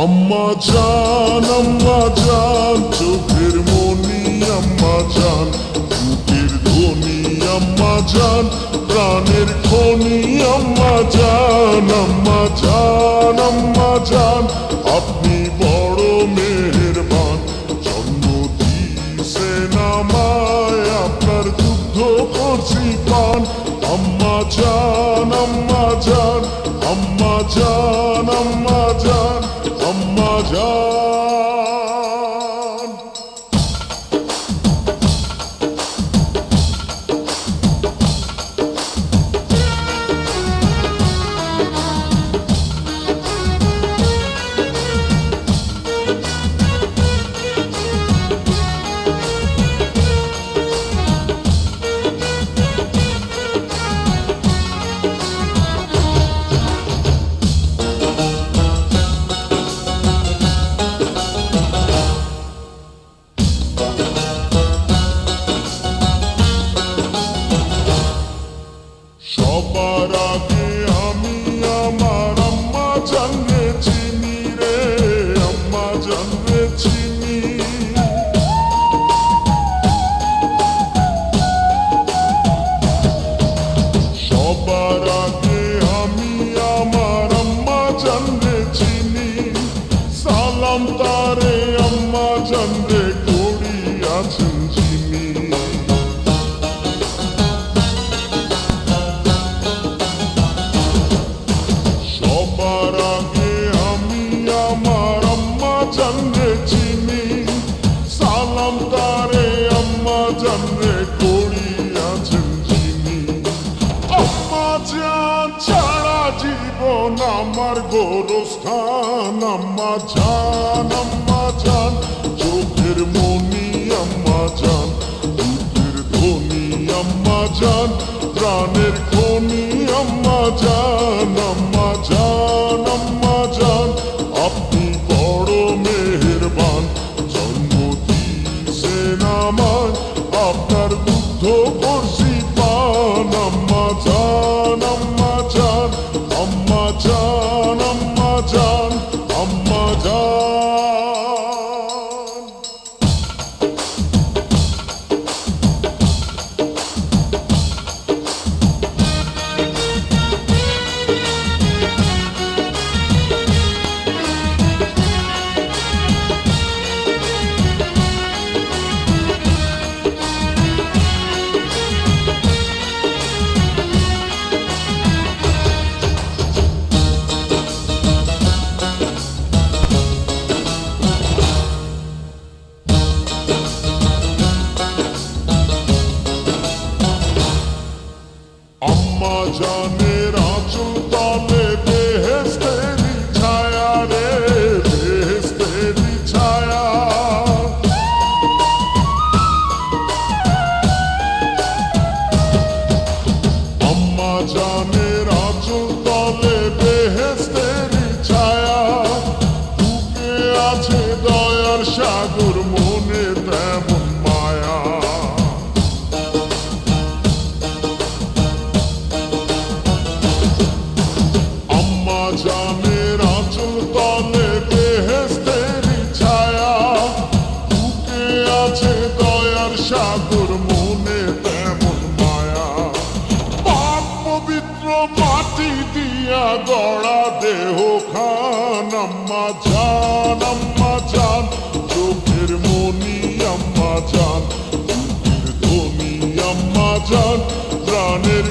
আম্মা জান চোখের মনি আম্মা জান, বুকের ধ্বনি আম্মা জান, প্রাণের খনি আম্মা জান, আম্মা জান, আম্মা জান, আপনি বড় মেহেরবান। জন্ম দিয়েছেন আমায়, আপনার দুগ্ধ করছি পান। আম্মা জান, আম্মা জান, আম্মা জান, আম্মা জান, আম্মা জান। সবার আগে আমি আমার আম্মা জানরে চিনি রে, আম্মা জানরে চিনি। সবার আগে আমি আমার আম্মা জানরে চিনি, সালাম তারে আম্মা জানরে করিয়াছেন যিনি। সবার আগে আমি আমার আম্মা জানরে চিনি, সালাম তারে আম্মা জানরে করিয়াছেন যিনি। আম্মা জান ছাড়া জীবন আমার গোরস্থান। আম্মা জান, আম্মা জান, চোখের মনি আম্মা জান, বুকের ধ্বনি আম্মা জান, প্রাণের খনি আম্মা জান, আম্মা জান, আম্মা জান, আপনি বড় মেহেরবান। জন্ম দিয়েছেন আমায়, আপনার দুগ্ধ করছি পান। আম্মা জান, আম্মা জান, আম্মা জান, আম্মা জান, আম্মা জান। আম্মা জানের আঁচল তলে বেহেশতেরি ছায়া রে, বেহেশতেরি ছায়া। আম্মা জানের আঁচল তলে বেহেশতেরি ছায়া, বুকে আছে দয়ার সাগর, মনে তেমন মায়া। আম্মা জানের আঁচল তলে বেহেশতেরি ছায়া, বুকে আছে দয়ার সাগর, মনে তেমন মায়া। পাক পবিত্র মাটি দিয়া গড়া দেহ খান। আম্মা জান, আম্মা জান, চোখের মনি আম্মা জান, বুকের ধ্বনি আম্মা জান, প্রাণের